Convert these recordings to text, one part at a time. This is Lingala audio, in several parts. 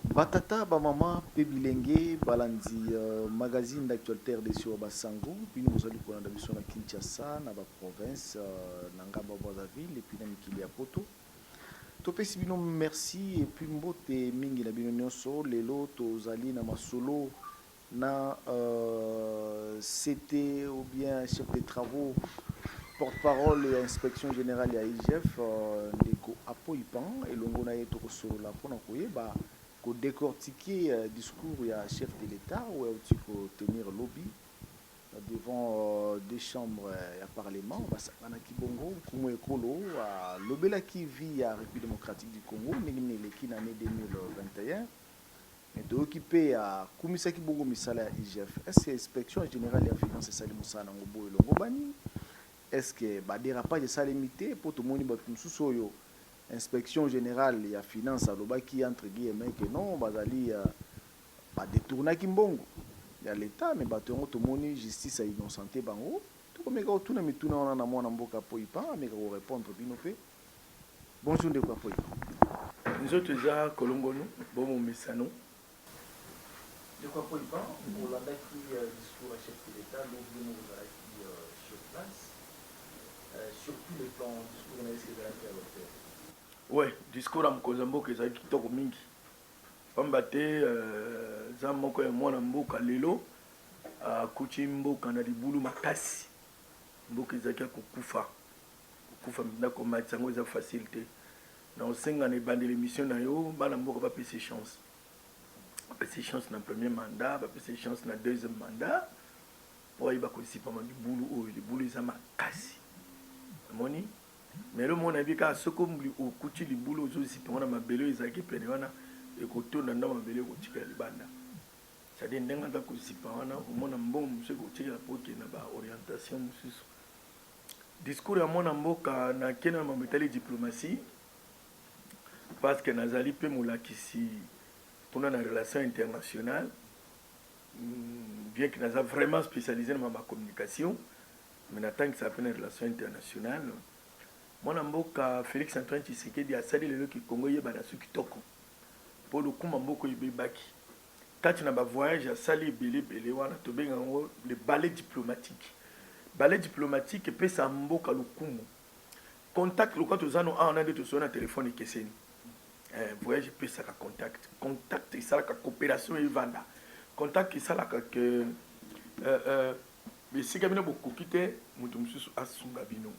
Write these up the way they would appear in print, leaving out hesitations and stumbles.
Batata, ba maman, pe bilenge, balandi magazine d'actualité RDC au Basango, puis nous allons pour la mission à Kinshasa, na ba province, na ngamba Brazzaville, et puis na mikili ya Poto. Topesi bino merci, et puis mbote mingi na bino nyonso, lelo tozali na masolo na CT ou bien chef de travaux, porte-parole et inspection générale ya IGF, ndeko Apoipan, et longo na ye tokosolo la pona koyeba ko décortiquer discours ya chef de l'État ou aussi ko tenir lobby devant des chambres ya parlement basakana kibongo kumu ekolo lobela ki vi ya République démocratique du Congo ndenge eleki na année 2021 et de occuper à kumisa kibongo misala ya IGF. Est-ce que inspection générale ya finance esali musana ngobo elongo bani? Est-ce que ba dérapage ça limité pour tout le monde batum susoyo inspection générale ya finance alobaki entre guillemets que non bazali détourner kimbongo ya l'état mais bato yango tomoni justice a innocenté bango tokomeka otuna mituna wana na mwana mboka Apoipan ameka ko répondre bino pe bonjour ndeko Apoipan nzoto eza kolongono bomo mesano ndeko Apoipan olandaki discours à chef de l'état lobi mo kozalaki sur place surtout le plan discours na esi ezalaki à l'auteur. ouais discours ya mokonzi mboka ezalaki kitoko mingi pamba te za moko ya mwana mboka lelo akuti mboka na libulu makasi mboka ezalaki ya kokufa ndako matisa yango eza facile te na osenga na ebandela émission na yo bana mboka bapesa chance na premier mandat bapesa chance na deuxième mandat po ayeba kosipama libulu oyo libulu eza makasi amoni mais le monde a vu qu'à ce qu'on lui au coutu du boulot aussi pour na mabelo ezaki pene wana ekotonda na mabelo kotika libanda ça dit ndenga ta kosipa wana omona mbongo mse kotika poke na ba orientation mususu discours ya mona mboka na kena mametali diplomatie parce que nazali pe mulakisi pour na relation internationale bien que naza vraiment spécialisé dans ma communication mais n'attend que ça appelle une relation internationale. Mon amboka Félix Antoine Tshisekedi a sali lelo ki Congo yeba na suki toko pour le kuma mboko yebaki kati na ba voyage a sali belé wana to benga ngo le ballet diplomatique pe sa mboka lukumu contact le kwato zano a on a de to sona téléphone ekeseni voyage pe sa ka contact ça ka coopération evanda contact ça la que mais si kabino bokoki te mutu mususu asunga bino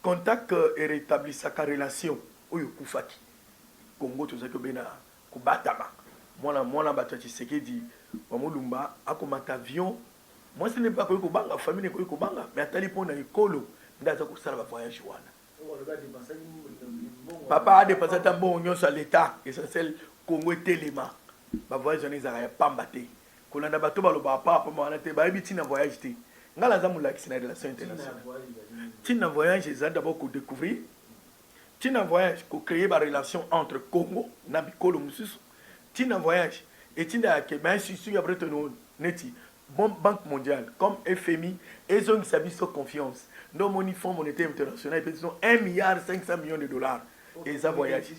contact et rétablir sa relation oyo kufaki Congo tozaki bena kubatama mwana bato Tshisekedi wa mulumba akomata avion moi ce n'est pas ko banga famille ko banga mais atali pona ekolo ndaza ko sala ba voyage wana papa a dépassé ta bon nyonso à l'état essentiel Congo telema ba voyage wana ezaka ya pamba te kolanda bato baloba papa wana te ba ebiti na voyage te ngala za mulakisi na relation internationale tina voyage c'est d'abord pour découvrir tina voyage pour créer une relation entre Congo na bikolo mususu tina voyage et tina ke ben si après ton neti bon banque mondiale comme FMI ils ont sa confiance nos money fonds monétaire international ils ont 1,5 milliard de dollars et ça voyage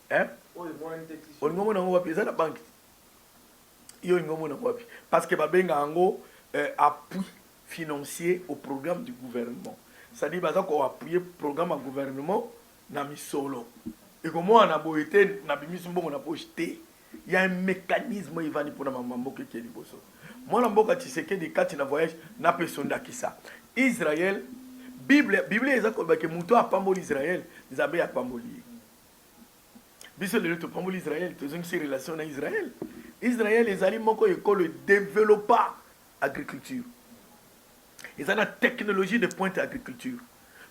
hein on ngomo na wapi za na banque yo ngomo na wapi parce que ba benga ngo appui financier au programme du gouvernement. C'est-à-dire qu'on va appuyer le programme du gouvernement dans le solo. Et comme on a beau été, on a projeté, il y a un mécanisme qui va pour la maman qui est liboso. Moi, je sais que des cas de voyage n'a personne qui ça. Israël, Bible est que Mouton a pas moli Israël, Zabé a pas moli. Biso le to pas moli Israël, tu as une relation avec Israël. Israël, les aliments qui école développent agriculture. Ils ont la technologie de pointe agriculture.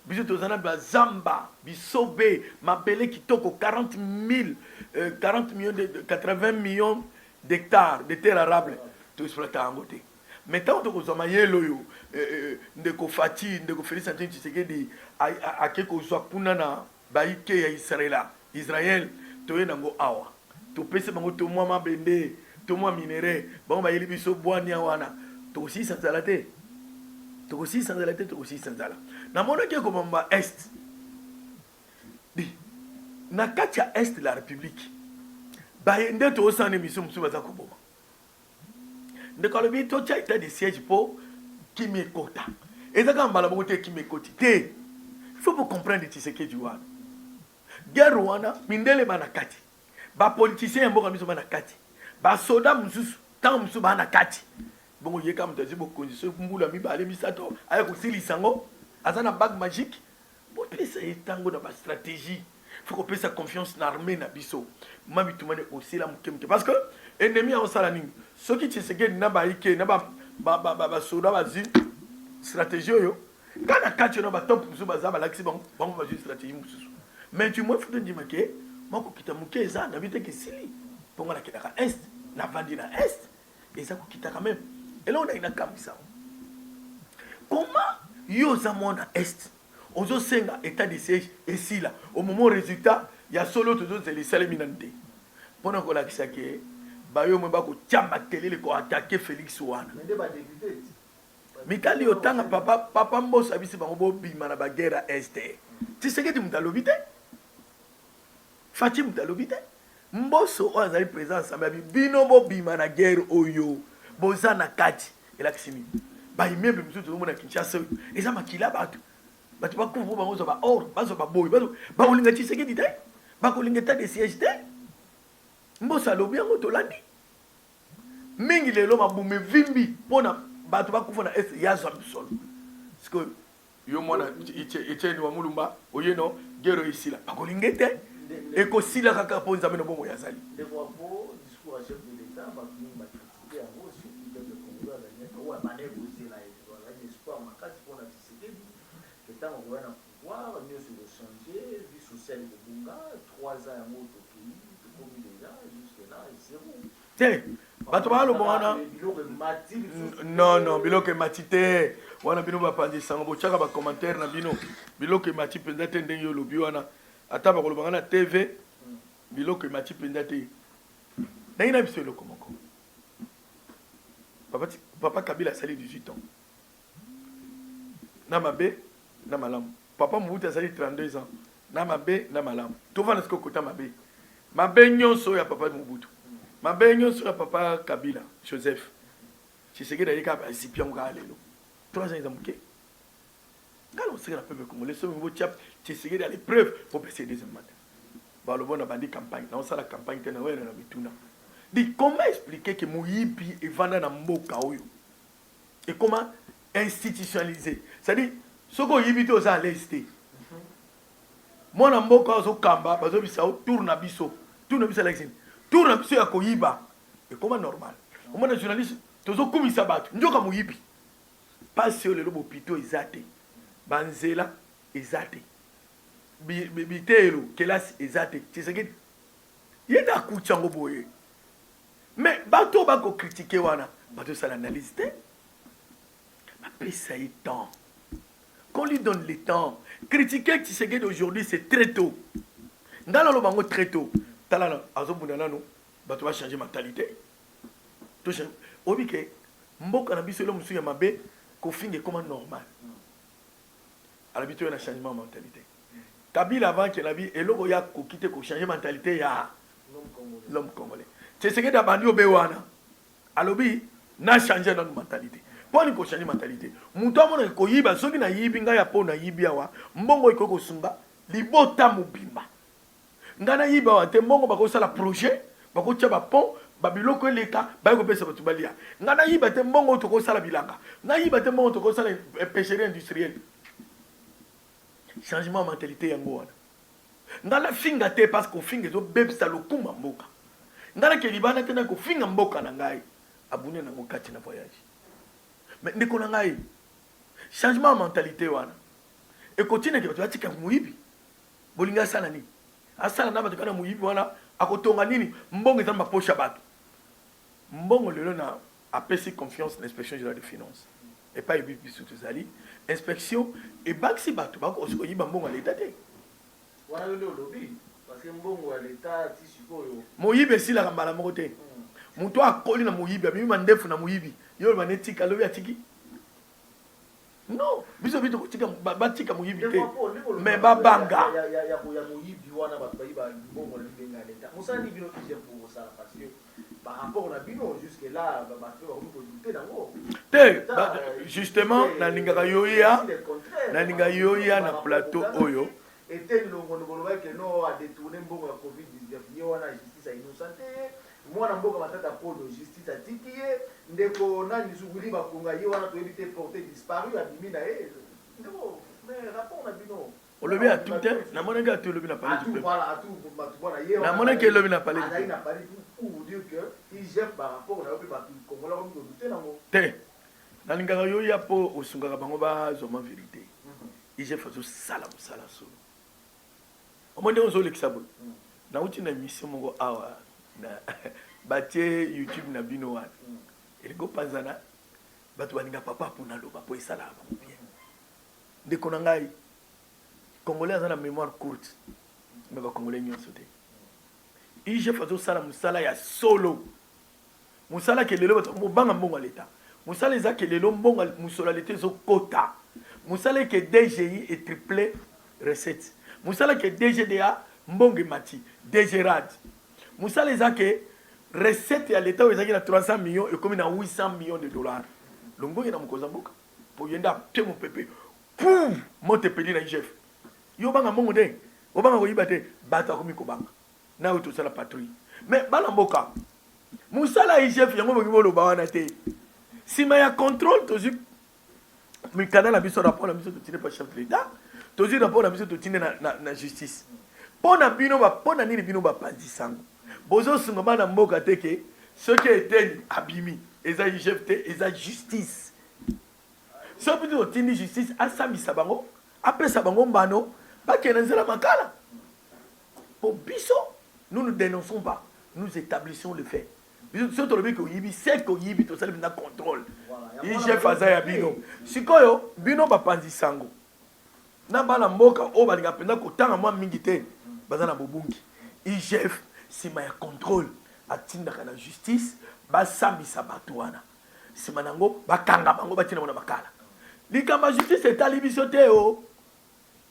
Bisous aux anabas Zamba, Bisobe, Mabele qui toque aux 40 millions de 80 millions d'hectares de terres arables. Tout exploité en côté. Maintenant, on a zamaye loyo, ndeko Fati, ndeko Félix Antoine Tshisekedi, à quelque soit kunana, baïke ya Israël, toye nango awa. To pese bango to moi mabende, to moi minéré, bon ba yeli biso boani wana. To aussi sans salaté. Aussi sans la tête aussi sans la na mona ke comme est di na katia est de la république bayende tosana émission mosusu baza koboma ndeko alobi totya état de siège mpo kimi ekota ezaka mbala moko te kimi ekoti te. Il faut pour comprendre Tshisekedi wana guerre wana mindele bana kati bapoliticien ya mboka miso bana kati basoda mosusu ntango mosusu bana kati bongo yeka moto azi bokonzi so mbula mibale misato aya kosilisa yango aza na bague magique bopesa ye ntango na bastratégie. Faut qu'on pesa confiance na armée na biso mabitumane aussi la moke parce que ennemi aosala nini soki Tshisekedi na baike na basoda bazi stratégie oyo kana kati na batompe mosusu baza balakisi bango bazwi stratégie mosusu mais tu moi faut te dire que moko kita moke eza na bite kesili mpongo nakendaka est na vandi na est eza kokita quand même elongo na inakamisa comment yo oza mwana est ozosenga état de siège esila au moment résultat ya solo tozozela esalemi nanu te mpona kolakisa ke bayo mwe bakotya makelele koatake Félix wana mikali otanga papa mboso abisi bango bobima na baguerre ya este Tshisekedi mutu alobi te Faci mutu alobi te mboso oyo azali président ensemble abi bino bobima na guerre oyo boza na kati elakisi nini baimmeuble mosusu tozomona Kinshasa oyo eza makila bato bato bakuvu bango zo ba or bazo baboyi bakolinga Tshisekedi te bakolinga état de siège te mboso alobi yango tolandi mingi lelo mabume vimbi mpona bato bakufa na est yazwa misolo siko yo mwana Etienne wa Mulumba oyeno guerre esila bakolinga te ekosila kaka mpo nzambe na bongo yazali te bato baloba wana non biloko emati te wana bino bapanzisango botyaka bacommentaire na bino biloko emati mpenza te ndenge olobi wana ata bakolobanga na tv biloko emati mpenza te nangi na biso eloko moko papa Kabila asali 18 ans na mabe na malamu papa Mobutu asali 32 ans na mabe na malamu tovanda siko kota mabe nyonso ya papa Mobutu mabe nyonso ya papa Kabila Joseph Tshisekedi ayika basipi yango kaka lelo 3 ans eza moke ngala oseka na peuple congolais soki botia Tshisekedi à l'épreuve pour passer deuxième mandat balobo na bandi campagne na osala campagne te na wena na bituna di comment expliquer que moyibi evanda na mboka oyo et comment institutionnaliser c'est-à-dire soko oyibi te oza à l'aise te mwana mboka ozokamba bazobisa tour na biso alexine tour na biso ya koyiba et comment normal omona journaliste tozokumisa bato njoka moyibi pasi oyo lelo bopito eza te banzela eza te bitelo kelasi eza te Tshisekedi ye nde akuti yango boye mais bato bakokritike wana bato osala analyse te bapesa ye temps qu'on lui donne le temps. Critiquer Tshisekedi aujourd'hui c'est très tôt ngala loba ngo très tôt talana azobunda nano bato ba changer mentalité to obike mboka na biso lo musu ya mabe ko finge comme normal alabito na changement mentalité Kabila avant que la vie eloko ya ko quitter ko changer mentalité ya l'homme congolais Tshisekedi abandi obewana alobi na changer notre mentalité pour ni ko changer mentalité muto amona ko yiba soki na yibi nga ya pona yibi awa mbongo ikoko sunga libota mobimba ngana yiba wa te mbongo bako sala projet bako tia ba pont babiloko eleka bayiko pesa batu balia ngana yiba te mbongo to ko sala bilanga na yiba te mbongo to ko sala pêcherie industrielle changement mentalité yango wana ngala finga te parce que finga zo bebisa lokumba mboka ngala ke libana te na ko finga mboka na ngai abune na ngokati na voyage mais ndeko na ngai changement mentalité wana et continue ke bato atika muyibi bolinga sala ni asala na bato kana muyibi wana akotonga nini mbongo eza ma poche bato mbongo lelo na apesi confiance l'inspection générale des finances et pas ibi biso tozali inspection et baksi bato bako osiko yiba mbongo l'état te wana lelo lobi parce que mbongo ya l'état ti sikoyo moyibi esila mbala moko te muto akoli na moyibi abimi mandefu na moyibi yo banetika lobi atiki non biso bito kotika batika moyibi te mais babanga ya moyibi wana ba bayi ba bongo na benga leta musala ni bino IGF pour ça parce que par rapport na bino jusque là ba ba ko douter nango justement na lingaka yoya na plateau oyo était longo ngolo que no a détourné mbongo ya Covid-19 yo wana justice a innocenté mwana mboka matata polo justice a tikiye ndeko nani zuguli bakonga yo wana to éviter porter disparu abimi na e ndeko mais rapport na bino on le vient à tout na mona ga tout le bina parler du voilà à tout voilà hier na mona ke le bina parler il n'a parlé pour vous dire que il gère par rapport na yo ba kongola ko douter nango te na lingaka yo ya po osungaka bango ba zoma vérité il gère fazo sala sala solo omonde ozo lekisabo na uti na mission moko awa na batie YouTube na bino wana elingo panzana bato baninga papa pona loba po esala ba bien ndeko na ngai congolais azana mémoire courte mais ba congolais nyonso te ije fazo sala musala ya solo musala ke lelo bato mobanga mbongo leta musala eza ke lelo mbongo musala leta zo kota musala ke DGI et triplé recette musala ke DGDA mbongo mati DGRAD musala eza ke recette ya leta ezaki na 300 millions et comme na 800 millions de dollars longo na mukoza mboka po yenda te mon pepe pou monte peli na chef yo banga mbongo de obanga ko yibate bata ko mikobanga na uto sala patrouille mais bala mboka musala chef yango boki bolo bawana te sima ya contrôle tozu mi canal biso rapport na biso to tine pa chef de l'état tozu rapport na biso to tine na justice pona bino ba pona nini bino ba panzi sango bozo sunga bana mboka teke ce qui était abimi eza chef te eza justice so bino tini justice asamisa bango apesa bango mbano bakena nzela makala pour biso nous ne dénonçons pas nous établissons le fait biso soto lobi ko yibi c'est ko yibi to sala na contrôle chef azaya bino sikoyo bino ba panzi sango na bana mboka o balinga penda ko tanga mwa mingi te bazana bobungi IGF sima ya contrôle atindaka na justice basambisa bato wana sima nango bakanga bango batina mona makala likamba justice etali biso te o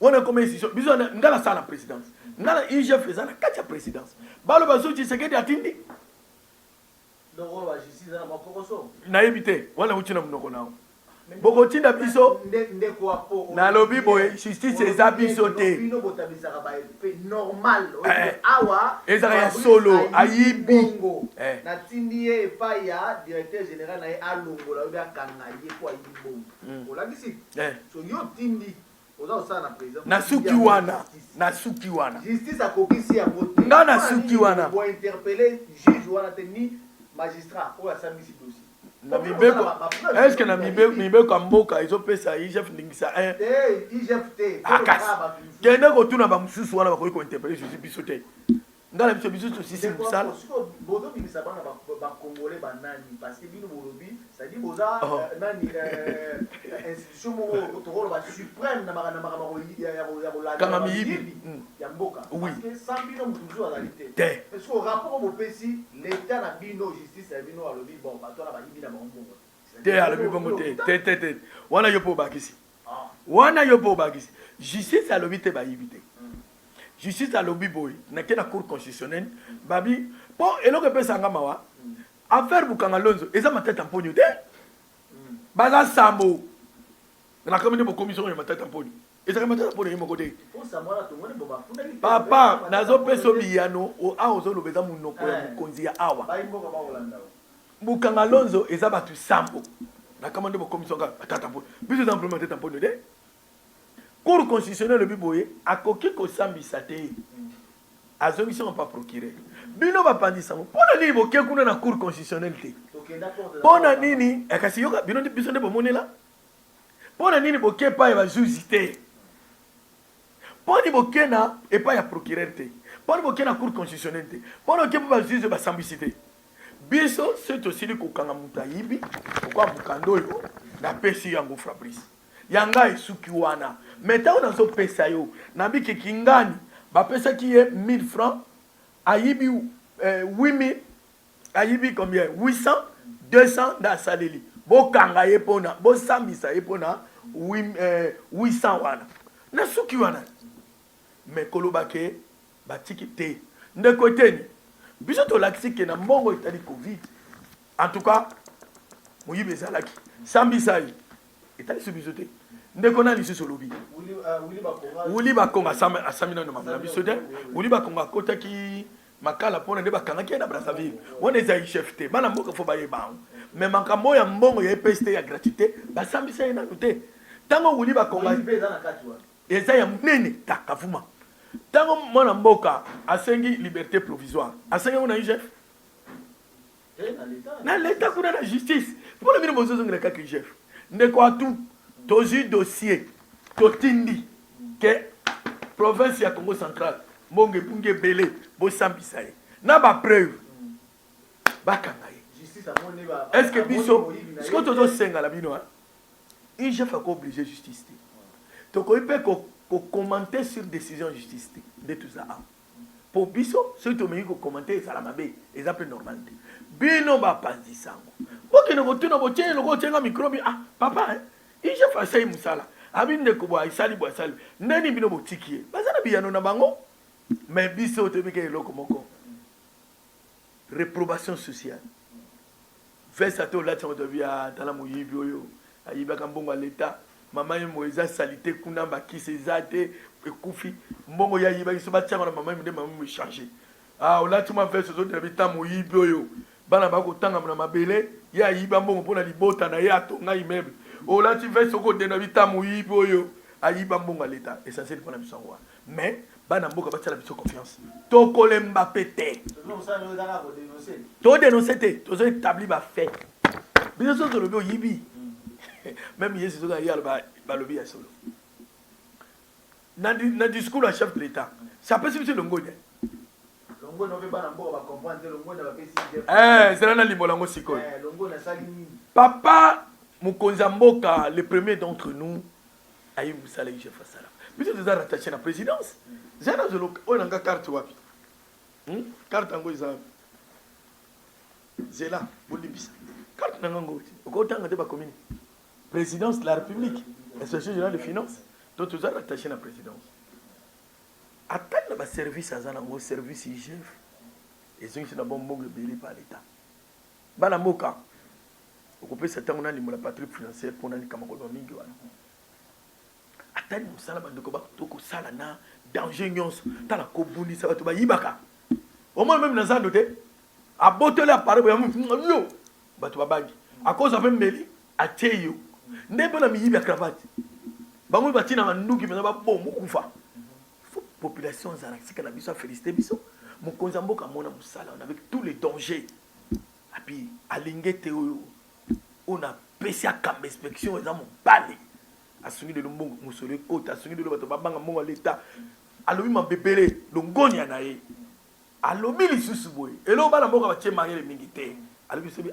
wana comme ici biso ngala sala présidence ngala IGF ezana kati ya présidence balo bazuti sekedi atindi donc la justice na makokoso na yebite wana utina mnoko nao boko tinda biso na lobi boye justice eza biso te bino botabisaka ba normal awa ezaka ya solo ayibi na tindi ye pa ya directeur général na ye alongola obi akanga ye po ayibi bongo olakisi so yo tindi oza osala na président na suki wana justice akokisi yango te nga na suki wana bo interpeller juge wana te ni magistrat oyo asambisi dossier na mibeko est-ce que na mibeko mboka ezopesa IGF ndingisa IGF te kende kotuna bamususu wana bakoki kointerpele justice biso te ngala biso sisi musala bozobimisa bana bakongole banani parce que bino bolobi sadi boza nani institution moko tokoloba suprême na makambo kama miyibi ya mboka parce que sans bino mutuzu azali te parce que rapport bopesi l'état na bino justice ya bino alobi bon bato na bayibi na bango te alobi bongo te wana yo po bakisi wana yo po bakisi justice alobi te bayibi te justice à lobby boy na kena cour constitutionnelle babi po eloko pesa nga mawa affaire bukanga lonzo eza matata mponyo te baza sambo na komine bo commission ya matata mponyo eza matata mponyo yemo kote papa nazo peso biyano o a ozo lobeza munoko ya mukonzi ya awa bukanga lonzo eza batu sambo na komine bo commission ga matata mponyo biso za implémenter matata mponyo de cour constitutionnelle le biboye akoki ko sambisa te azongisi on pas procurer bino bapandisa mo pona nini boke kuna na cour constitutionnelle te pona nini akasi yoka bino biso nde bomonela pona nini boke pa ya juge te poni boke na e pa ya procureur te poni boke na cour constitutionnelle te pona boke ba juge ba sambisi te biso c'est aussi ko kanga mutayibi ko mukando yo na pesi yango Fabrice yanga esuki wana meta on azo pesa yo na biki kingani ba pesa ki est 1000 francs ayibi 8000 ayibi combien 800 200 da saleli bo kanga ye pona bo sambisa ye pona 800 wana na suki wana me koloba ke batiki te ndeko teni biso tolakisi ke na mbongo etali covid en tout cas moyibi ezalaki sambisa ye etali so biso te ndeko na lisusu olobi wuli bakongo asami nano mambo na biso te wuli bakongo akotaki makala mpona nde bakangaki ye na brazzaville wana ezali chef te bana mboka fo bayeba ango me makambo ya mbongo ya epesi te ya gratuité basambisa ye nano te ntango wuli bakongo eza ya monene takavuma ntango mwana mboka asengi liberté provisoire asengi yango na igf na leta kuna na justice mpona bino bozozongela kaka igf ndeko atu tozwi dossier totindi ke province ya Congo central mbongo ebungi ebele bosambisa ye na bapreuve bakanga ye est ce que biso siko tozosengala bino igf akooblige justice te tokoki mpe kokommente sur décision justice te nde toza awa po biso soki tomengi kokommente ezala mabe eza mpe normal te bino bapanzisango bokende kotuna botieni loko otienga microbi papa igf asali mosala abi ndeko bo asali bo asali ndeni bino botiki ye baza na biyano na bango mais biso tobika eloko moko réprobation sociale vesa te olati yango tobi tala moyibi oyo ayibaka mbongo ya leta mama ye mo eza salite kuna bakisi eza te ekufi mbongo ya yibaki so batiango na mama ye nde mama mo echange olati mwa vese ozodela bita moyibi oyo bana bakotangama na mabele ye ayiba mbongo mpona libota na ye atonga immeuble olati vese okodenda bita moyibi oyo ayiba mbongo ya leta essentiel mpona biso yango wana mais bana mboka batiala biso confiance tokolemba mpe te todénonce te tozoétabli bafait biso so tolobi oyibi même Yesu soka yala balobi ya solo na discours à chef de l'État ça peut suffire le ngonya longo no bana mboka ba comprendre longo na ba pesi c'est là na limolango sikoy longo na sali papa mukonza mboka le premier d'entre nous ayi musala chef sala biso des rattaché na présidence zana zolo on nga carte wapi carte ngo isa zela bolibisa carte na ngo ko tanga de ba commune présidence de la République, l'inspection générale des finances, donc tout ça attaché à la présidence. Attendre le service à Zanango, service IGF, et ceux qui sont bon mot belé par l'État. Banamoka, on peut s'attendre à la patrie financière pour n'aller comme on mingi wana. Attendre le salaire de koba toko salana danger nyons, ta la kobuni ça va to ba yibaka. Au moins même dans ça noté, à botter la parole ba yo, ba to ba bagi. À cause après meli, à teyo. Ndebo na miyibi ya cravate bango batina manduki mena ba bon mukufa faut population za sika na biso a féliciter biso mokonza mboka mona musala avec tous les dangers et puis alingete on a pesi à camp inspection za mon bali asuni de mbongo musole kota asuni de bato babanga mbongo l'état alobi mabebele longonya na ye alobi lisusu boye elo bana mboka batie mariele mingi te alobi sobi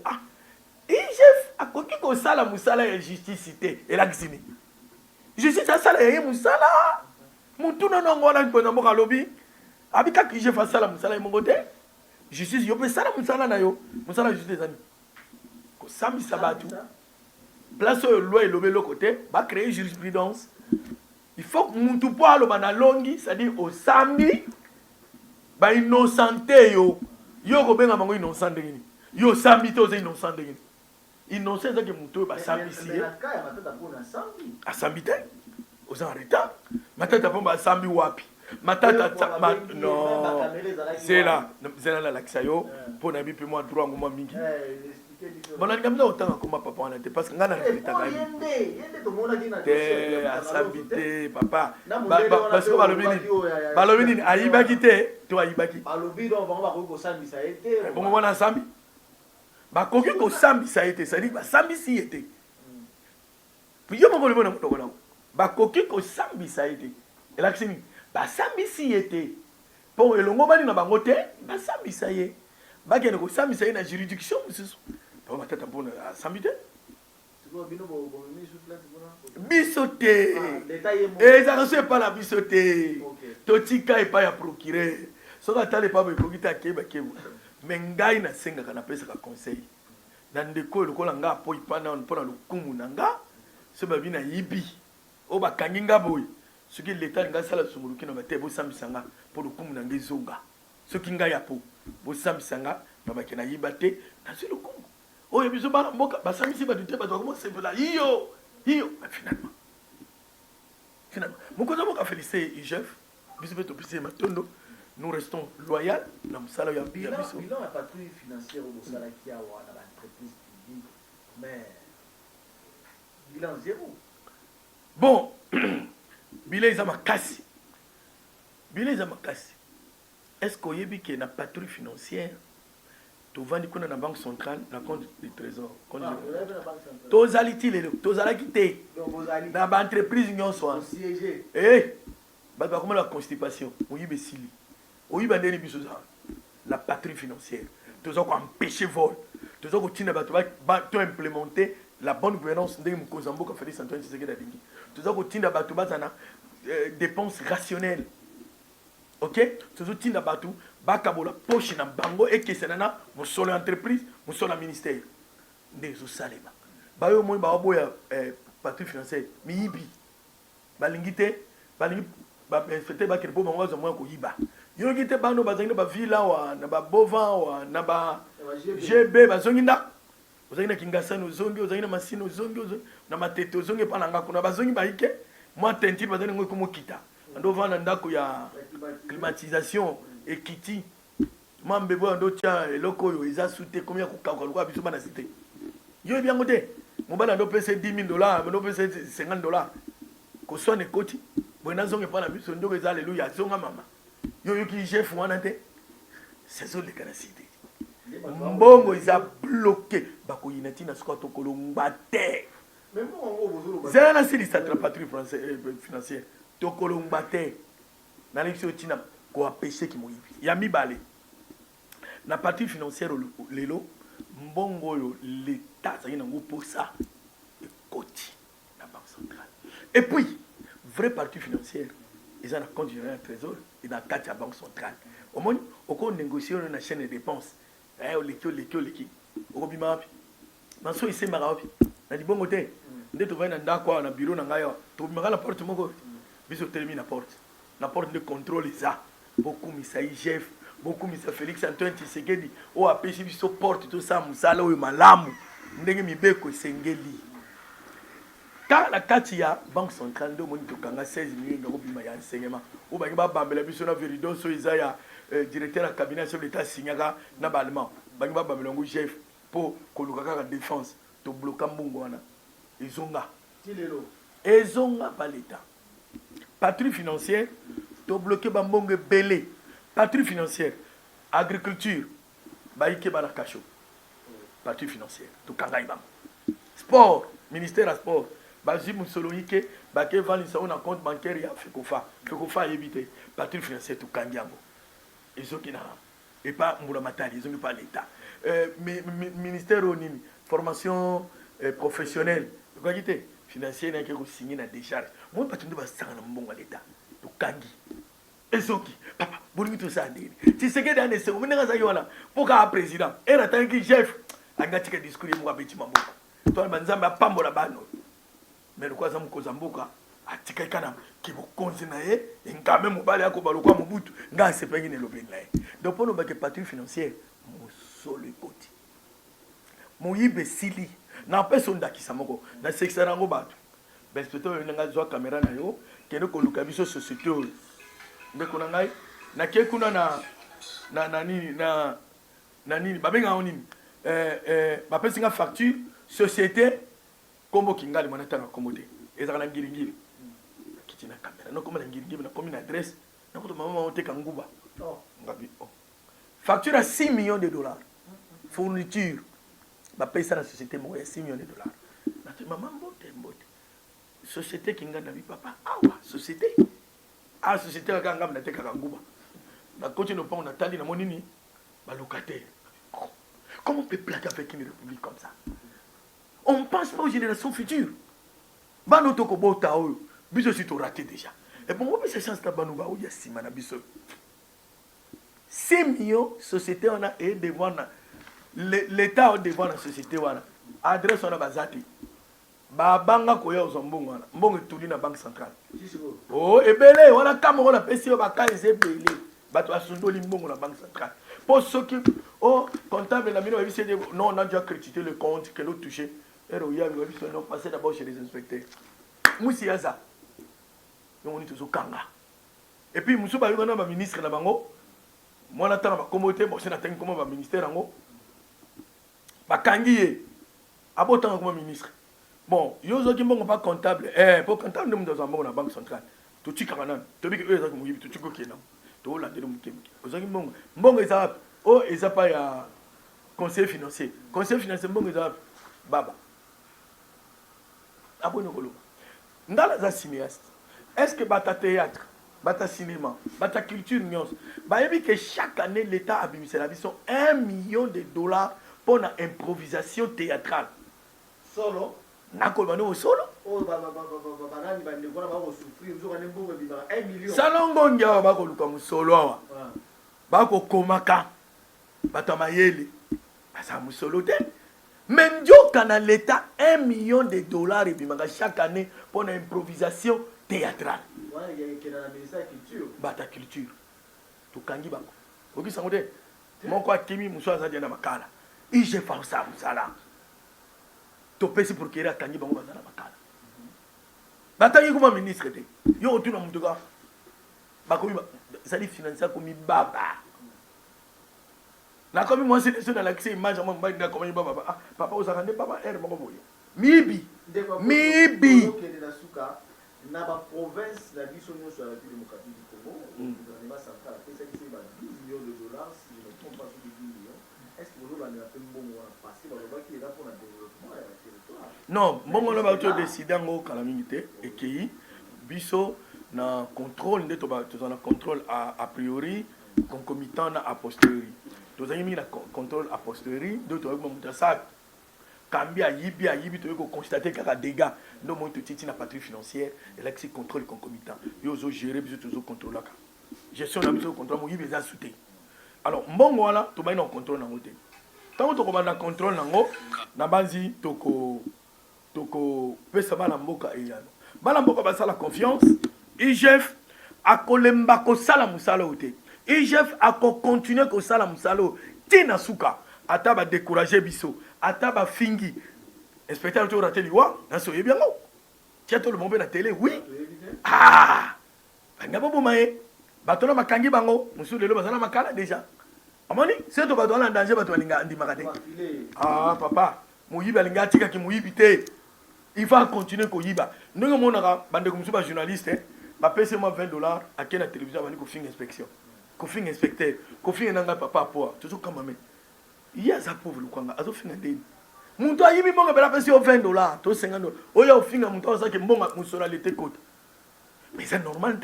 chef akoki kosala musala ya justice te elakisini justice asala ya ye musala mutu nono ngona mpona mboka lobi abika ki chef asala musala ya mongo te justice yo pe sala musala na yo musala justice ezani kosambisa batu place oyo loi elobi eloko te ba créer jurisprudence il faut que mutu po aloba na longi c'est-à-dire osambi ba innocente yo kobenga bango innocent ndenge nini yo sambi te oza innocent ndenge nini innocent ezaki mutu oyo basambisi ye asambi te oza en retard matata mpo basambi wapi matata non zela nalakisa yo mpo nayebi mpe mwa droit yango mwa mingi bonalinga mina otanga koma papa wana te parce que ngai narespektaka ye te asambi te papa basiko balobi nini ayibaki te to ayibaki bongo wana asambi bakoki kosambisa ye te c'est-à-dire basambisi ye te yo moko lobi na motoko nango bakoki kosambisa ye te elakisi nini basambisi ye te mpo elongo bani na bango te basambisa ye bakende kosambisa ye na juridiction mosusu po matata mpona asambi te biso te ezaka so epai na biso te totika epai ya procureur soki atala epai boekoki te akebakeba me ngai nasengaka napesaka conseil na ndeko lokola nga apoyi mpana mpona lokumu na nga so babi na yibi oyo bakangi nga boye Ce qui l'État n'a pas la songolo qui n'a pas été beau sambisanga pour le coup n'a zonga. Ce qui n'a pas beau sambisanga n'a pas été yibate dans le Congo. Oh il y a besoin de moka basambisi ba dute ba comment c'est là yo finalement mon cousin moka féliciter IGF biso beto pisi matondo nous restons loyaux na musala ya biso bilan la patrouille financière au musala qui a wana ba entreprise publique mais bilan zéro. Bon, bilan za makasi. Bilan za makasi. Est-ce qu'on y a vu qu'il y a une patrouille financière? Tu vas dire qu'on a la banque centrale, la compte du trésor. Tous les gens, tous les quittés. Dans l'entreprise, ils sont eh, comment la constipation? Oui, mais si. Oui, mais la patrouille financière. Tous les gens empêcher vol. Tous les gens qui ont implémenté la bonne gouvernance de Mkozambo qui a fait Antoine Tshisekedi Adingi. Tous les gens qui ont dépenses rationnelles. Ok? Tous les gens qui ont bakabola poche na bango et que c'est nana mon seul entreprise mon seul ministère des salema ba yo moi ba boya patrouille financière miyibi balingite balingi ba fete ba kirpo bango za moi ko yiba yo ngite bando bazangi ba villa wa na ba bovan wa na ba GB bazongi nda ozangi na kingasano ozongi ozangi na masino ozongi na matete ozongi pa na ngako na bazongi ba ike moi tentire bazangi ngo ko mokita ando vana ndako ya climatisation ekiti mambe bo ndo tia eloko yo eza soute combien ko kakwa biso bana cité yo bien ngote mobala ndo pese $10,000 ndo pese $50 ko sone koti bona zonge pa na biso ndo eza alléluia zonga mama yo ki chef wana te c'est ça le kana cité mbongo eza bloqué bako yinati na soko to kolongba te même ngo bozolo c'est la série ça patrouille financière to kolongba te na l'émission tina ko apêcher ki moyibi ya mibale na partie financière lelo mbongo yo l'état ça y nango pour ça ekoti la banque centrale et puis vraie partie financière ils ont un compte général trésor et dans quatre la banque centrale au moins au qu'on négocier une chaîne de dépenses au leki au bima na so ise marabi na di bongo te ndeto va na ndako na bureau na ngayo to bima la porte moko biso termine la porte de contrôle ça beaucoup misa IGF beaucoup misa Félix Antoine Tshisekedi o apesi biso porte tout ça musala o malamu ndenge mibeko sengeli ka la kati ya banque centrale ndo moni tokanga 16 millions d'euros bima ya enseignement o bangi ba bambela biso na verido so izaya directeur à cabinet sur l'état signaka na balma bangi ba bambela ngo chef pour koluka ka défense to bloquer mbongo wana ezonga tilelo ezonga pa l'état patrouille financière to bloquer ba mbongo belé patrouille financière agriculture baike bana kacho patrouille financière to kanga ibam sport ministère à sport baji musoloike bake valisa on compte bancaire ya fekofa éviter patrouille financière to kangiango ezoki na et pas mbula matali ezoki pas l'état ministère onini formation professionnelle ko kité financier na ke ko signer na décharge moi patundu ba sanga na mbongo l'état to kangi ezoki papa bolingi to sa ndini Tshisekedi ane se umenga za yona poka président era tanki chef angatika discours mu abeti maboko to banzambe apambola bano mais kwa za mukoza mboka atika kana kibokonzi na ye ngame mobali yako balokwa mobutu nga sepengi ne lobeni na ye donc pono ba ke patrouille financière musolo ekoti moyibe sili na peso ndakisa moko na section ngo bato inspecteur yo nga zwa caméra na yo kene ko luka biso société oyo ndeko na ngai na ke kuna na nini babenga onini ba pesinga facture société kombo kingali mwana tanga komode ezaka na ngiringiri kitina caméra no komona ngiringiri na commune adresse na ko mama oteka nguba ngabi facture à $6 millions fourniture ba pesa na société mo ya $6 millions na te mama mbote société kinga na bi papa awa société société la kanga na teka nguba na côté no pont na tali na monini ba locataire comment on peut plaquer avec une république comme ça on pense pas aux générations futures bano toko bota oyo biso si to raté déjà et bon on peut se chance ta bano ba oya sima na biso 6 millions société on a et devant l'état au devant la société wana adresse on a bazati babanga koya ozwa mbongo wana mbongo etuli na banque centrale oh ebele wana kamoko na pesi yo bakalisi ebele bato basundoli mbongo na banque centrale po soki oh comptable na bino babisi ete non on a déjà crédité le compte que l'autre touché ero oyabi babisi non passer d'abord chez les inspecteurs mwisi yaza yongoni tozokanga et puis musu bayoka na baministre na bango mwana tana bakombo te bosi na tangi koma baministère yango bakangi ye abotanga koma ministre. Bon, yo zoki mbongo pas comptable. Pour comptable nous dans mbongo na banque centrale. To tika kanana. To bi ke ezaki muyibi to tiko kena. To la de muke. Zoki mbongo. Mbongo eza oh eza pas ya conseil financier. Conseil financier mbongo eza baba. Abonne kolo. Ndala za cinéaste. Est-ce que bata théâtre, bata cinéma, bata culture nyons. Ba yebi que chaque année l'état abimisa la biso 1 million de dollars pour une improvisation théâtrale. Solo nakoloba no solo salongo ngia bakoluka musolo awa bakokomaka bato mayele baza musolo te mais nzoka na l'état 1 million de dollars ebimaka chaque année pour une improvisation théâtrale bata culture tokangi bango okisango te moko akimi muso azadi na makala ije fausa musala topesi pour kera tangi bango bazana makala batangi kuma ministre te yo otuna mutuka bakomi sali financier komi baba na komi moi c'est sur la accès image moi mba komi baba papa osakande baba er moko boye mibi na ba province la biso nyonso ya République démocratique du Congo le gouvernement central a pesa kiso ba 12 millions de dollars si je ne me trompe pas sur 10 millions. Est-ce que vous avez fait un bon moment passé dans le bac qui est là pour le développement et la territoire? Non, bon on va tout décider en calamité et qui biso na contrôle ndeto ba to na contrôle a priori concomitant na a posteriori. To za yimi na contrôle a posteriori d'autres ba mutasa Kambia yibi to constater qu'il y a des dégâts no mo to titi na patrie financière et là c'est contrôle concomitant yo zo gérer biso to zo contrôler ka gestion na biso contrôle mo yibi za souté alors mbongo wala to ba na contrôle na ngote tant to ko ba na contrôle na ngo na banzi toko pesa bana mboka eyano bana mboka ba sala confiance IGF akolemba ko sala musala ote IGF ako continuer ko sala musala tina suka ata ba décourager biso ata ba fingi inspecteur to raté liwa na so yebi ngo tia to le mombe na télé oui banga bobo maye batona makangi bango musu lelo bazana makala déjà amoni c'est to batona en danger batona linga ndi makate papa muyiba linga tika ki muyibi te il va continuer ko yiba ndenge monaka bande ko musu ba journaliste ba pese moi $20 à quelle télévision bani ko fingi inspection ko fingi inspecteur ko fingi nanga papa po toujours comme même il y a ça pauvre lukwanga azo finga ndeni muntu ayibi mbonga bela pesi yo $20 to $50 oya ofinga muntu azaki mbonga musonalité côté mais c'est normal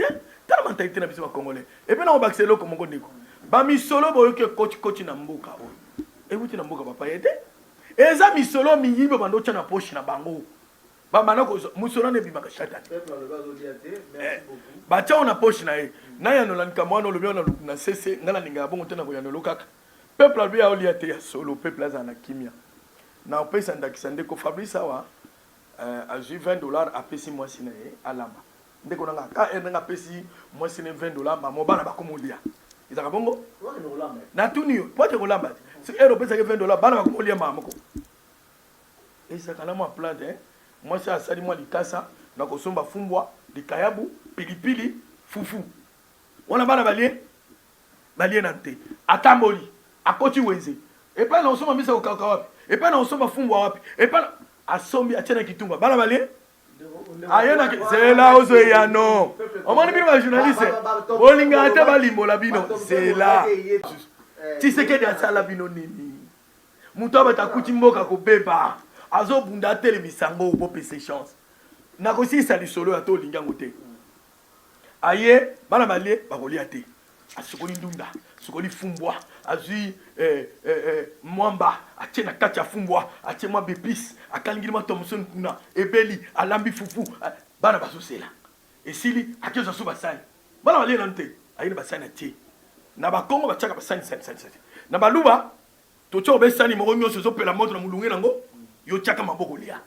ta mentalité na biso ba congolais et puis na obaxelo ko mongo ndiko ba misolo boyo ke coach na mboka o e wuti na mboka papa yete eza misolo miyibe bando cha na poche na bango ba manako musolo ne bimaka shata ba cha na poche na e na ya no lanika mwana lo biona na cc ngala ninga bongo tena ko ya no lokaka peuple a bien oliaté ya solo peuple a na kimia na pesa ndakisa ndeko Fabrice awa a ju $20 a pesi moi sine alamba ndeko nanga ka nga pesi moi sine $20 ma mobala ba komolia izaka bongo na tunio pote kolamba si ero pesa ke $20 bana ba komolia mamoko ezaka na moi plante moi ça sali moi likasa na kosomba fumbwa likayabu pilipili fufu wana bana balie nante atamboli akoti wenze et pas na osoma misa okaka wapi et pas na osoma fumbwa wapi et pas asombi achana kitunga bana balie ayena c'est là ozo ya non omoni bino ba journaliste bolinga ate balimbola bino c'est là Tshisekedi asala bino nini muto abatakuti mboka ko beba azo bunda tele misango bo pese chance na kosisa lisolo ya to linga ngote aye bana balie bakolia te asukoli ndunda sukoli fumbwa azui mwamba atie na kati ya fumbwa atie mwa bepis akalingili mwa Thomson kuna ebeli alambi fufu bana basosela esili akezo so basani bana balie na nte ayina basani atie na bakongo bachaka basani sani na baluba tocho besani moko nyonso zo pela moto na mulungu nango yo chaka maboko lia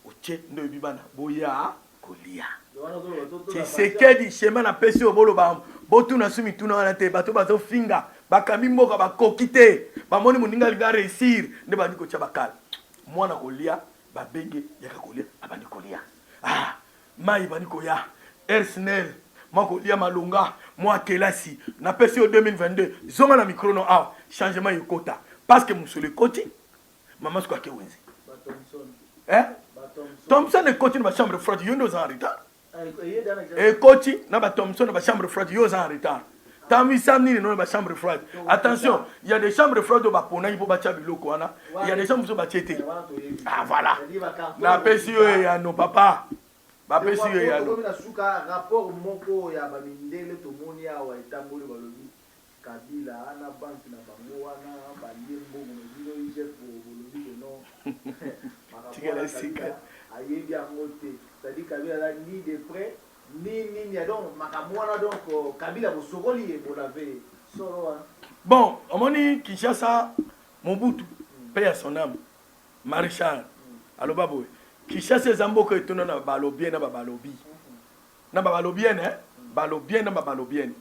otie ndo bibana boya kolia Tshisekedi chemin na pesi obolo ba botuna sumi tuna wana te bato bazo finga bakambi mboka bakoki te bamoni moninga linga réussir nde bandi kotia bakala mwana kolia babenge yaka kolia abandi kolia mai bandi koya Ersnel moko lia malunga moi kelasi na pesi au 2022 zonga na micro no awa changement yokota parce que musole koti maman sko ke wenzi Thompson est coach dans la chambre froide, il est en retard. Et coach dans la Thompson dans la chambre froide, il est en retard. Tammy Samni dans la chambre froide. Attention, il y a des chambres froides au Bapona, il faut battre biloko wana. Il y a des chambres au Bachete. Ah voilà. La PCO et nos papa. La PCO et comme la souka rapport moko ya ba mindele to monia wa itamboli balobi. Kabila ana banki na bango wana ba limbo mo IGF bolobi non. Ayebi amote c'est-à-dire Kabila là ni de près ni donc makamwana donc Kabila bosokoli e bolave solo bon omoni Kinshasa Mobutu paix à son âme Maréchal aloba boy Kinshasa ezamboko etona na balobien na babalobi na babalobien balobien na babalobien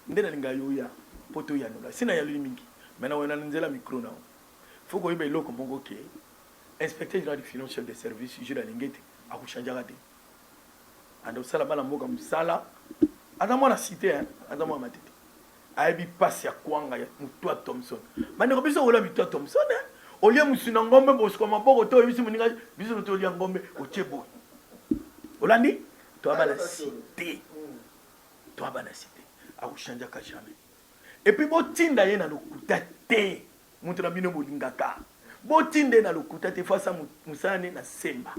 ndena linga yoya poto ya nola sina ya luli mingi maintenant on a nzela micro na faut ko ibe loko mbongo ke inspecteur général du finance chef de service je la lingete a kuchanja gade ando sala bala mboka msala adamu na cité adamu matete aibi passe ya kwanga ya mutwa Thompson mane ko biso ola mutwa Thompson olia musina ngombe bosko maboko to bisi muninga biso to olia ngombe ochebo olandi to abala cité a kuchanja ka jamais et puis botinda yena lokuta te mutu na bino bolingaka botinde na lokuta te face à musane na semba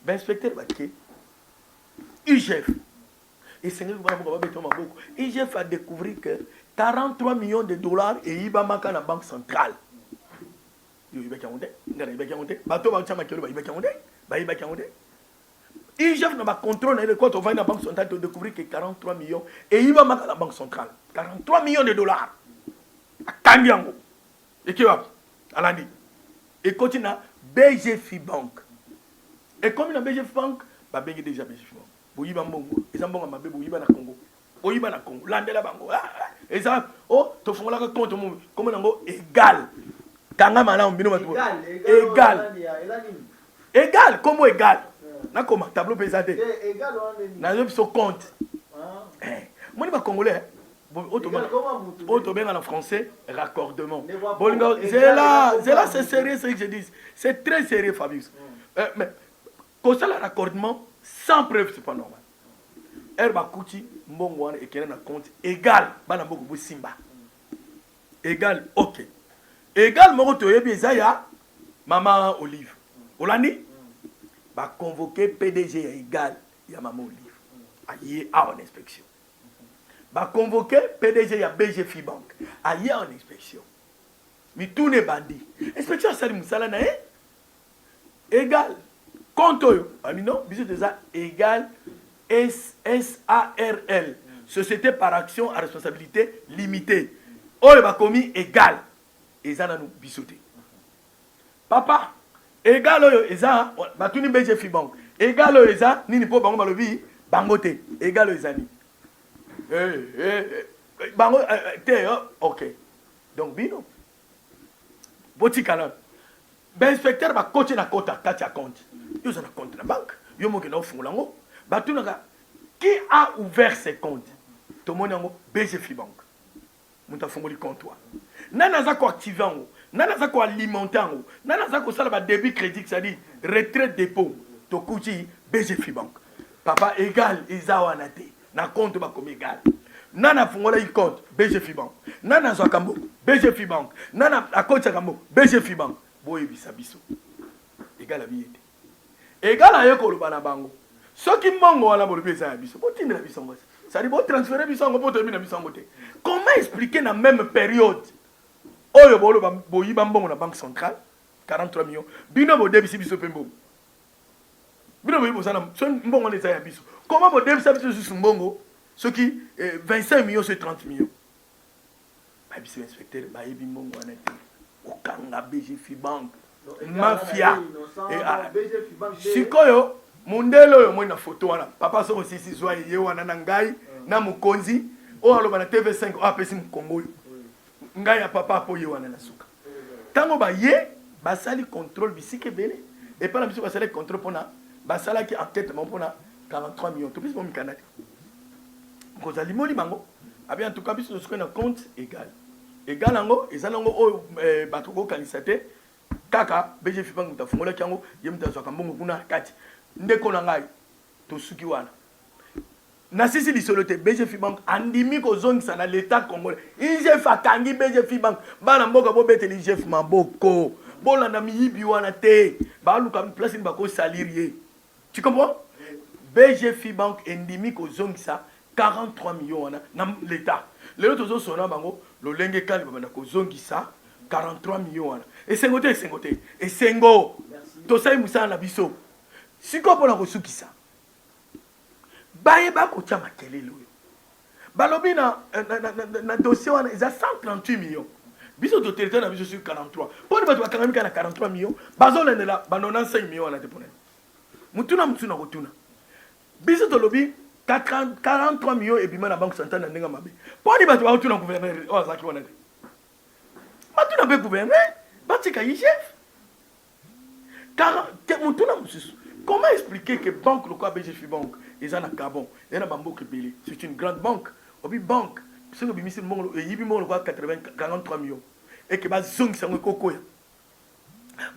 ben inspecteur baké IGF et c'est IGF a découvert que 43 millions de dollars et iba maka na banque centrale yo iba kangonde ngara iba kangonde bato ba chama kelo ba iba kangonde IGF na ba contrôle na le compte au na banque centrale de découvrir que 43 millions et iba maka na banque centrale 43 millions de dollars akangi yango et qui va alandi et continue na BGF Bank et comme na BGF Bank ba bengi déjà BGF Bank boyiba mbongo ezambonga mabe boyiba na Congo landela bango eza to fongola ka compte mo comme nango égal kanga malamu bino bato égal comme égal na comme tableau pesate égal na yo so compte moni ba congolais Autobéng en français, raccordement. C'est là, c'est sérieux ce que je dis. C'est très sérieux, Fabius. Mais, quand ça, le raccordement, sans preuve, c'est pas normal. Herba Kouti, Mbongwan et Kenen compte égal, Banamboku Simba. Égal, ok. Égal, Moroto Yebi Zaya, Maman Olive. Olani, va convoquer PDG égal, ya Maman Olive. Aïe, à en inspection. Va convoquer PDG à BGF Bank. Aïe en inspection. Mais tout n'est bandit. Inspection Salim Moussala na égal. Compte yo. Non, bisous déjà égal SARL. Société par action à responsabilité limitée. Oyo ba commis égal. Eza nous bisoté. Papa, égal oyo eza batuni BGF Bank. Égal oyo eza nini po bango balobi bangote. Égal oyo eza ni. Bango ok. Donc bino. Boti kanam. Ben inspecteur ba coach na kota kati ya compte. Yo za na compte na banque. Yo mo ke na ofungulango. Batunaka qui a ouvert ses comptes? Tout le monde a BGF Bank. Muta fungoli compte toi. Nana za ko activer ngo. Nana za ko alimenter ngo. Nana za ko sala ba débit crédit, c'est-à-dire retrait dépôt. To kuti BGF Bank. Papa égal izawa na te. Na compte ba comme égal. Nana fungola y compte BGF Bank. Nana za kambo BGF Bank. Nana a compte za kambo BGF Bank. Boye bisabiso. Égal a biete. Égal a yeko lubana bango. Ce qui manque à la bonne ça dit bon transférer bisongo pour terminer bisongo. Comment expliquer dans la même période oyo bolo boyiba mbongo na banque centrale 43 millions bino bo debisi biso pembo bino boyibo sana mbongo neza ya biso comment bo debisa biso sur mbongo ce qui 25 millions sur 30 millions ba biso inspecteur ba yebi mbongo wana te okanga BGF Bank mafia sikoyo mundele oyo moi na photo wana papa soko sisi zwa ye wana na ngai na mukonzi oyo aloba na TV5 oyo apesi mukongo oyo ngai ya papa apo ye wana na suka ntango baye basali contrôle bisika ebele epai na biso basalaki contrôle mpona basalaki enquête mo mpona 43 millions topesi mo mikanda te kozali moli bango abi en tout cas biso tosuki na compte égal yango eza nango oyo bato kokanisa te kaka BGF bango tafungolaki yango ye mutu azwaka mbongo kuna kati ndeko na ngai tosuki wana na sisi lisolo te BGF bank andimi kozongisa na l'état congolais IGF akangi BGF bank bana mboka bobeteli IGF maboko bolanda miyibi wana te baluka place ni bako salirié tu comprends BGF bank endimi kozongisa 43 millions wana na l'état lelo tozo sona bango lolenge kali babanda kozongisa 43 millions wana esengo te esengo tosai musala na biso siko pona kosukisa bayeba kotia makelele oyo balobi na dossier wana eza 138 millions biso totelete na biso sur 43 mponi bato bakangamika na 43 millions bazolendela ba 95 millions wana te mpona mutuna kotuna biso tolobi 43 millions ebima na banque centrale na ndenge mabe mponi bato bakotuna gouverneur oyo azalaki wana te batuna mpe gouverneur batika IGF mutuna mosusu. Comment expliquer que banque local BGF banque ils en a carbone il y a banque belé c'est une grande banque obi banque c'est que bimisi mongo et yibi mongo 43 millions et que ba zong sango kokoya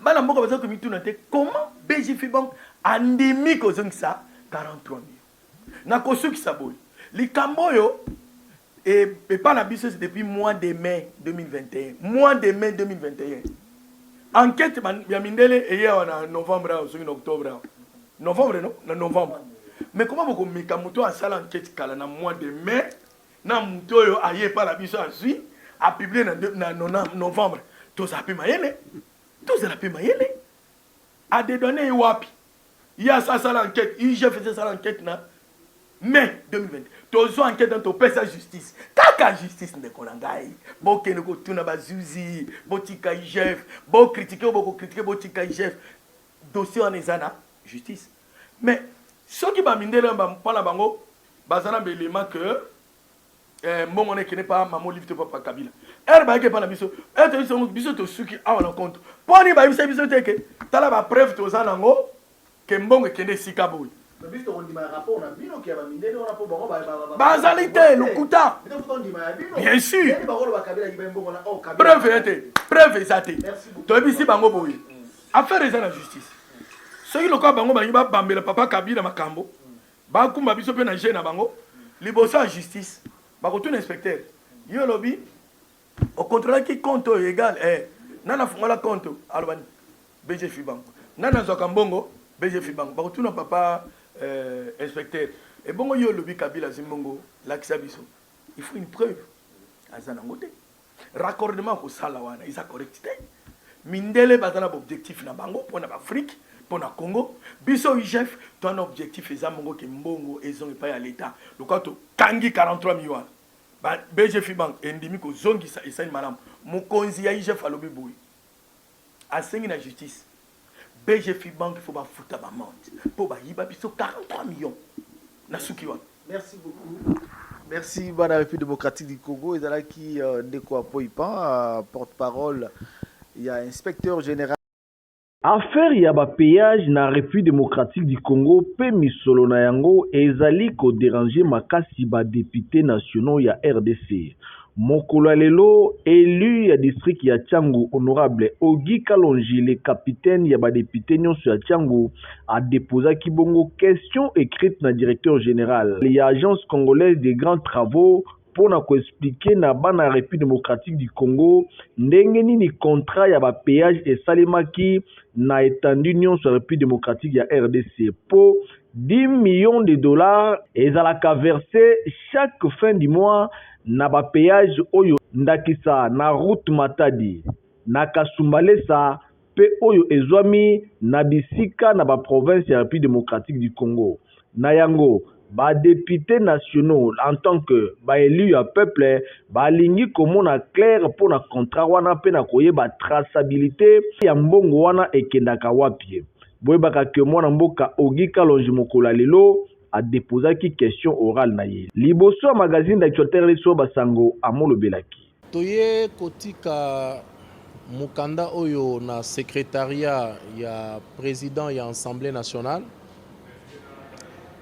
bana mboka baza ko mituna te comment BGF banque endémique ko zong ça 43 millions na ko suki saboy likamboyo et pas la biso depuis mois de mai 2021 enquête ya mindele et en novembre ou en octobre novembre non na novembre mais comment vous meka muto asala enquête kala na mois de mai na muto yo aye pa la biso azui a publié na novembre to za pe mayele a des données wapi il y a ça l'enquête j'ai fait ça l'enquête na mai 2020 tozo enquête dans to pesa justice kaka justice ndeko na ngai bokene ko tuna bazuzi botika IGF bo critiquer botika IGF dossier en ezana justice mais ceux qui ba mindele ba bango bazana belema que mbongo ne kene pas mamo livre papa Kabila ba ke pa na biso biso to suki awa na compte poni ba biso te ke tala ba preuve to zana ngo ke mbongo kende sika boy Bazalité, le Kouta. Bien sûr. Preuve exacte. Tu as vu ici Bango Boy. Affaire est la justice. Ceux qui le cas Bango Bango Bambé le papa Kabila Makambo. Bango Mabiso pe na gêne Bango. Liboso en justice. Bango tout inspecteur. Yo lobby. Au contrôle qui compte égal. Nana fungola compte. Albani. BGF Bango. Nana Zokambongo. BGF Bango. Bango tout na papa. Inspecteur et bon yo lobi Kabila Zimbongo lakisa biso il faut une preuve azana ngote raccordement ko sala wana isa correct mindele bazana objectif na bango pona Afrique pona Congo biso IGF ton objectif eza mongo ke mbongo ezon pa ya l'état lokato kangi 43 millions ba BGF bank endimi ko zongi sa isa malam mokonzi ya IGF alobi boy asengi na justice BGF Bank, il faut pas foutre ma monte. Pour baïba, il 43 millions. Merci beaucoup. Merci, Bana République démocratique du Congo. Et là qui déco à Poipan, porte-parole, il y a inspecteur général. Affaire ya ba péage na République démocratique du Congo pe misolo na yango ezali ko déranger makasi ba députés nationaux ya RDC. Mokolo lelo élu ya district ya Tchangu honorable Ogi Kalonji le capitaine ya ba député nyonso ya Tchangu a déposé kibongo question écrite na directeur général ya agence congolaise des grands travaux pour na ko expliquer na bana République démocratique du Congo ndenge nini contrat ya ba péage et salemaki na étendu nyonso ya République démocratique ya RDC pour 10 millions de dollars ezalaka versé chaque fin du mois na ba péage oyo ndakisa na route Matadi na Kasumbalesa pe oyo ezwami na bisika na ba province ya République démocratique du Congo na yango députés nationaux en tant que élu à peuple balingi komona clair pour na contrat wana pe na koyeba traçabilité ya mbongo wana ekendaka wapi. Boyebaka ke mwana mboka Ogi Kalonji mokolo lelo a déposé qui question orale na ye. Liboso ya magazine d'actualité leso basango amolobelaki. Toye kotika mukanda oyo na secrétariat ya président ya Assemblée nationale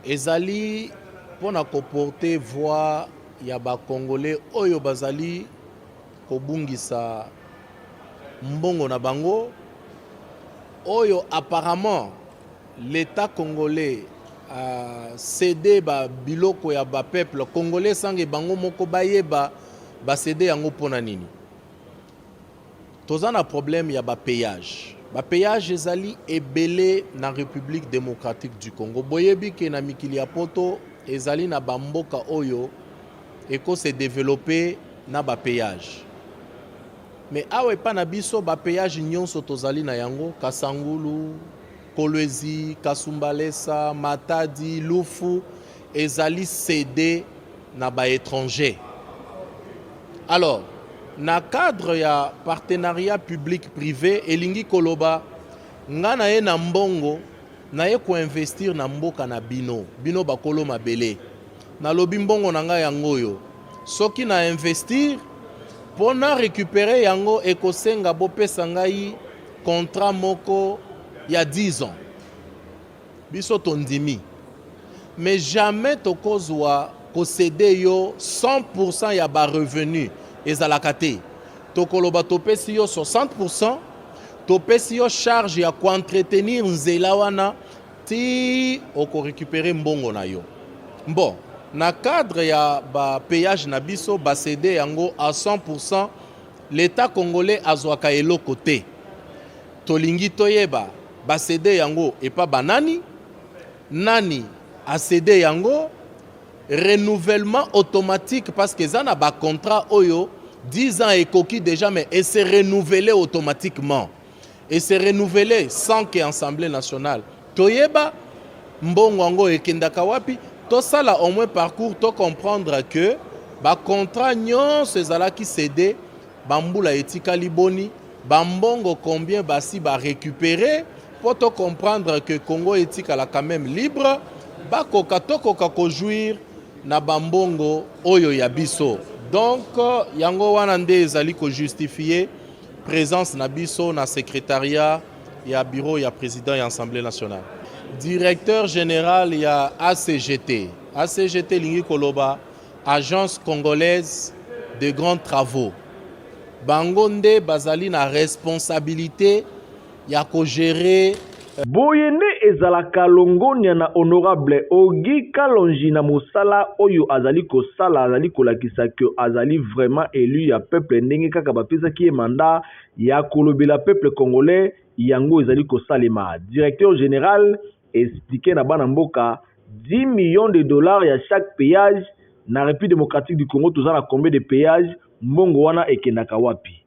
ezali pona ko porter voix ya ba congolais oyo bazali kobungisa mbongo na bango oyo apparemment l'état congolais a cédé ba biloko ya ba peuple congolais sange bango moko bayeba ba cédé yango pona nini. Toza na problème ya ba péage. Ba péage ezali ebele na République démocratique du Congo. Boyebi ke na mikili ya poto ezali na bamboka oyo eko se développer na ba péage. Mais awe pa na biso ba péage nyonso tozali na yango Kasangulu, Kolwezi, Kasumbalesa, Matadi, Lufu ezali cédé na ba étranger. Alors, na cadre ya partenariat public-privé, elingi koloba, nga na ye na mbongo, na ye ko investir na mboka na bino, bino bakolo mabele. Na lobi mbongo na nga yango yo. Soki na investir, pona récupérer yango ekosenga bopesa ngai contrat moko ya 10 ans. Biso tondimi. Mais jamais tokozwa posséder yo 100% ya ba revenu. Ezalaka te tokoloba topesi yo 60%, topesi yo charge ya koentretenir nzela wana ti oko récupérer mbongo na yo. Bon, na cadre ya ba péage na biso ba cédé yango à 100%, l'état congolais azwaka eloko te. Tolingi toyeba ba cédé yango et pas banani nani a cédé yango renouvellement automatique parce que ça n'a pas contrat oyo 10 ans et coquille déjà mais et se renouveler automatiquement et se renouveler sans que l'Assemblée nationale toyeba mbongo ngo ekendaka wapi to sala au moins parcours to comprendre que ba contrat nyon cezala qui cédé bambula etika liboni bambongo combien basi ba récupérer pour to comprendre que Congo etika la quand même libre ba koka to koka ko jouir na bambongo oyo ya biso. Donc yango wana nde ezali ko justifier présence na biso na secrétariat ya bureau ya président ya Assemblée nationale. Directeur général ya ACGT. ACGT lingi koloba Agence congolaise de grands travaux. Bango nde bazali na responsabilité ya ko gérer Boyende ezalaka longonia na honorable Ogi Kalonji na mosala oyo azali ko sala azali kolakisa ke azali vraiment élu ya peuple ndenge kaka bapesa ki mandat ya kolobela peuple congolais yango ezali ko salema. Directeur général expliqué na bana mboka 10 millions de dollars ya chaque péage na République démocratique du Congo tozana combien de péage mbongo wana ekendaka wapi.